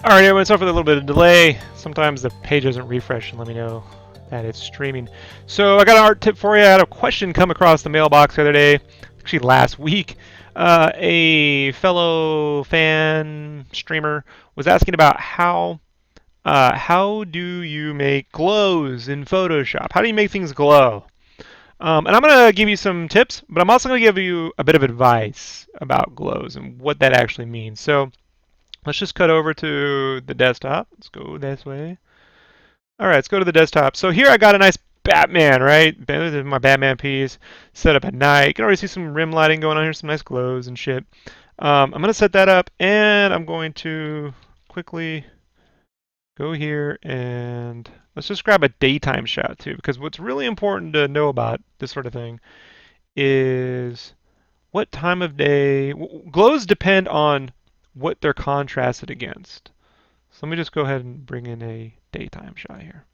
Alright everyone, sorry for the little bit of delay. Sometimes the page doesn't refresh and let me know that it's streaming. So I got an art tip for you. I had a question come across the mailbox the other day, actually last week. A fellow fan streamer was asking about how do you make glows in Photoshop? How do you make things glow? And I'm going to give you some tips, but I'm also going to give you a bit of advice about glows and what that actually means. So let's just cut over to the desktop. Let's go this way. All right, let's go to the desktop. So here I got a nice Batman, right? This is my Batman piece set up at night. You can already see some rim lighting going on here, some nice glows and shit. I'm going to set that up, and I'm going to quickly go here and let's just grab a daytime shot too, because what's really important to know about this sort of thing is what time of day. Glows depend on what they're contrasted against. So let me just go ahead and bring in a daytime shot here.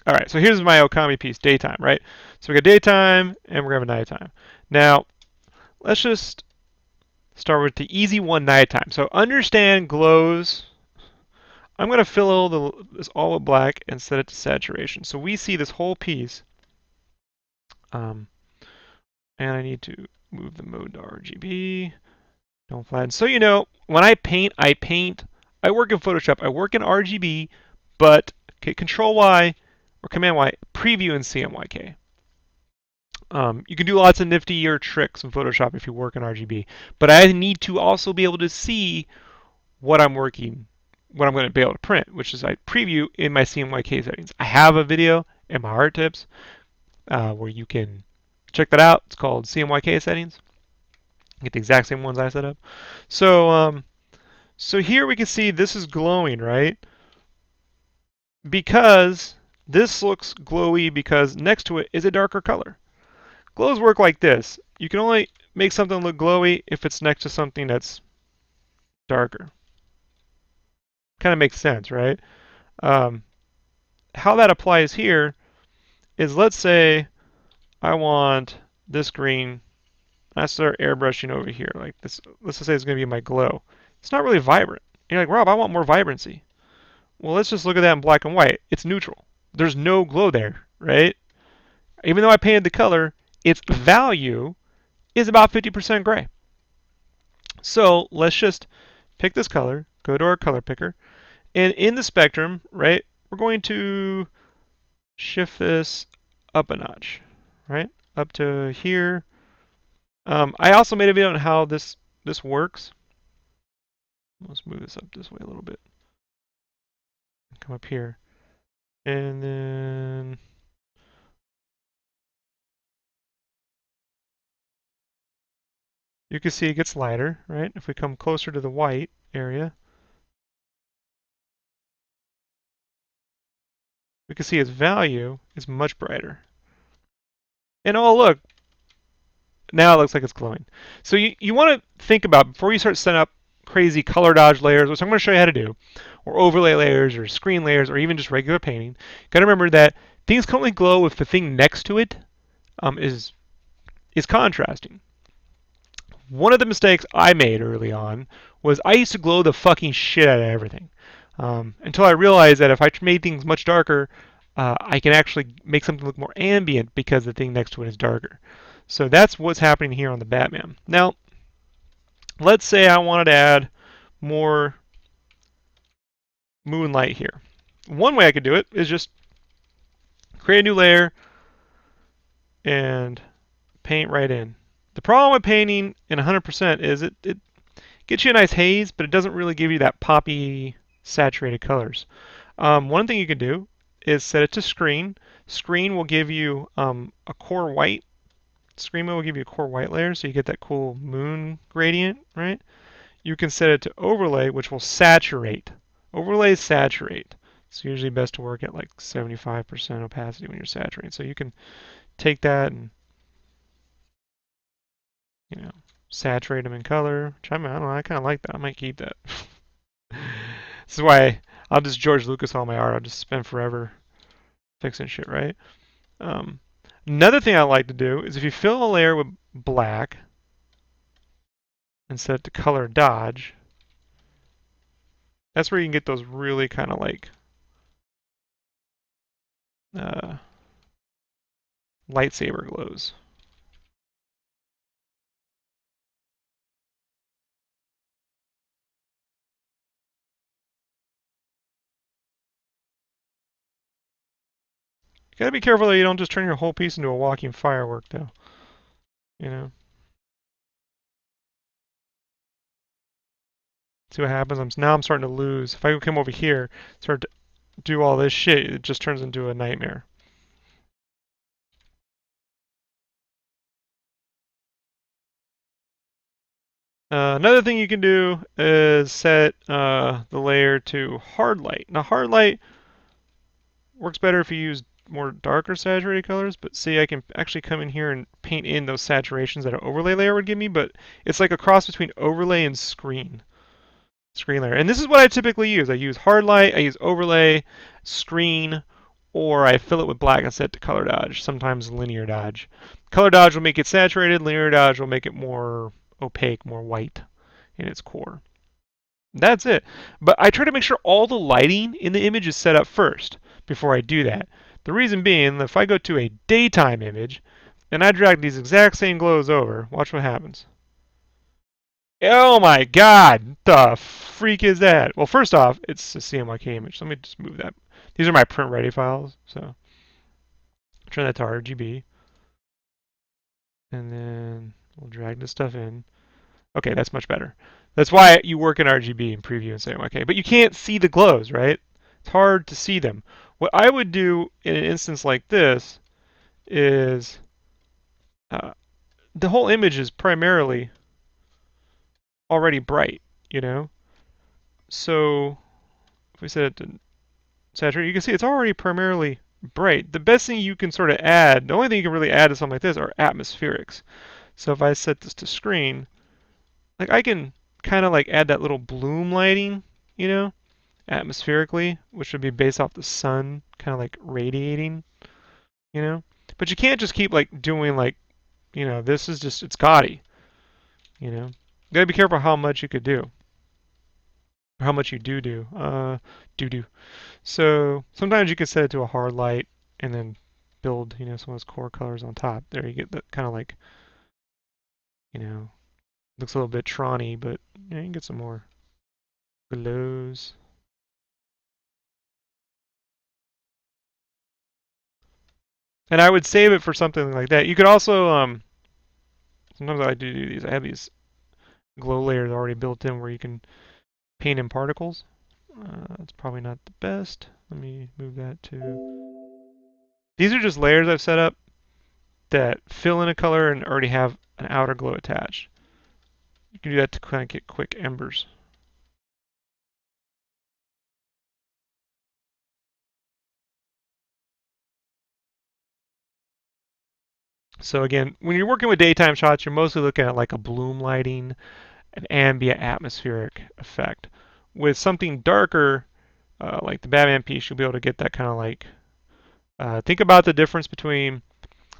All right, so here's my Okami piece, daytime, right? So we got daytime and we're going to have nighttime. Now, let's just start with the easy one, nighttime. So understand glows. I'm going to fill this all with black and set it to saturation. So we see this whole piece. And I need to move the mode to RGB. Don't flatten. So you know, when I paint. I work in Photoshop. I work in RGB, but okay, Control Y or Command Y, preview in CMYK. You can do lots of niftier tricks in Photoshop if you work in RGB, but I need to also be able to see what I'm going to be able to print, which is I preview in my CMYK settings. I have a video in my art tips where you can check that out. It's called CMYK settings. Get the exact same ones I set up. So here we can see this is glowing, right? Because this looks glowy because next to it is a darker color. Glows work like this. You can only make something look glowy if it's next to something that's darker. Kind of makes sense, right? How that applies here is, let's say I want this green. I start airbrushing over here like this. Let's just say it's going to be my glow. It's not really vibrant. You're like, Rob, I want more vibrancy. Well, let's just look at that in black and white. It's neutral. There's no glow there, right? Even though I painted the color, its value is about 50% gray. So let's just pick this color, go to our color picker, and in the spectrum, right, we're going to shift this up a notch, right, up to here. I also made a video on how this works. Let's move this up this way a little bit. Come up here. And then you can see it gets lighter, right? If we come closer to the white area, we can see its value is much brighter. And oh, look, now it looks like it's glowing. So you want to think about, before you start setting up crazy color dodge layers, which I'm going to show you how to do, or overlay layers, or screen layers, or even just regular painting, you got to remember that things can only glow if the thing next to it is contrasting. One of the mistakes I made early on was I used to glow the fucking shit out of everything. Until I realized that if I made things much darker, I can actually make something look more ambient because the thing next to it is darker. So that's what's happening here on the Batman. Now, let's say I wanted to add more moonlight here. One way I could do it is just create a new layer and paint right in. The problem with painting in 100% is it gets you a nice haze, but it doesn't really give you that poppy, saturated colors. One thing you can do is set it to screen. Screen will give you a core white. Screen mode will give you a core white layer, so you get that cool moon gradient, right? You can set it to overlay, which will saturate. Overlays saturate. It's usually best to work at like 75% opacity when you're saturating. So you can take that and, you know, saturate them in color. Which I don't know, I kind of like that. I might keep that. This is why I'll just George Lucas all my art. I'll just spend forever fixing shit, right? Another thing I like to do is if you fill a layer with black and set it to color dodge, That's where you can get those really kind of like uh, lightsaber glows. You gotta be careful that you don't just turn your whole piece into a walking firework, though. You know. See what happens. Now I'm starting to lose. If I come over here, start to do all this shit, it just turns into a nightmare. Another thing you can do is set the layer to hard light. Now hard light works better if you use more darker saturated colors, but see I can actually come in here and paint in those saturations that an overlay layer would give me, but it's like a cross between overlay and screen layer. And this is what I typically use. I use hard light, I use overlay, screen, or I fill it with black and set to color dodge, sometimes linear dodge. Color dodge will make it saturated, linear dodge will make it more opaque, more white in its core. That's it. But I try to make sure all the lighting in the image is set up first before I do that. The reason being, if I go to a daytime image and I drag these exact same glows over, watch what happens. Oh my god, the freak is that? Well, first off, it's a CMYK image. Let me just move that. These are my print ready files, so turn that to RGB. And then we'll drag this stuff in. Okay, that's much better. That's why you work in RGB and preview and say, okay, but you can't see the glows, right? It's hard to see them. What I would do in an instance like this is the whole image is primarily already bright, you know? So if we set it to saturate, you can see it's already primarily bright. The best thing you can sort of add, the only thing you can really add to something like this are atmospherics. So if I set this to screen, like I can kind of like add that little bloom lighting, you know, atmospherically, which would be based off the sun, kind of like radiating, you know. But you can't just keep like doing like, you know, this is just, it's gaudy, you know. You gotta be careful how much you could do, or how much you do. So sometimes you can set it to a hard light and then build, you know, some of those core colors on top. There you get that kind of like, you know, looks a little bit Tron-y, but you can get some more glows. And I would save it for something like that. You could also, sometimes I do these. I have these glow layers already built in where you can paint in particles. That's probably not the best. Let me move that to... These are just layers I've set up that fill in a color and already have an outer glow attached. You can do that to kind of get quick embers. So again, when you're working with daytime shots, you're mostly looking at like a bloom lighting, an ambient atmospheric effect. With something darker, like the Batman piece, you'll be able to get that kind of like, think about the difference between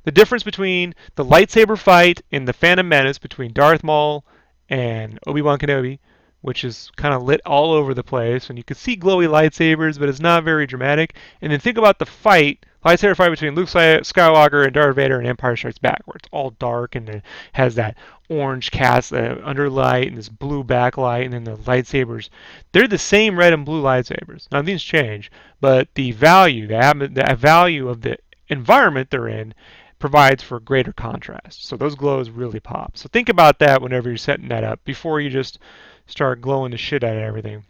the lightsaber fight in the Phantom Menace between Darth Maul and Obi-Wan Kenobi, which is kind of lit all over the place, and you can see glowy lightsabers, but it's not very dramatic. And then think about the lightsaber fight between Luke Skywalker and Darth Vader in Empire Strikes Back, where it's all dark and it has that orange cast underlight and this blue backlight, and then the lightsabers. They're the same red and blue lightsabers. Now things change, but the value of the environment they're in provides for greater contrast. So those glows really pop. So think about that whenever you're setting that up before you just start glowing the shit out of everything.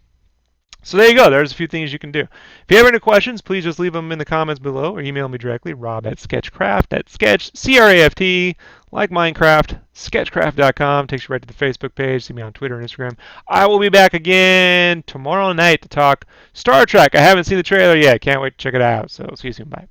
So there you go. There's a few things you can do. If you have any questions, please just leave them in the comments below or email me directly, rob@sketchcraft, that's sketch, C-R-A-F-T, like Minecraft, sketchcraft.com. Takes you right to the Facebook page. See me on Twitter and Instagram. I will be back again tomorrow night to talk Star Trek. I haven't seen the trailer yet. Can't wait to check it out. So see you soon. Bye.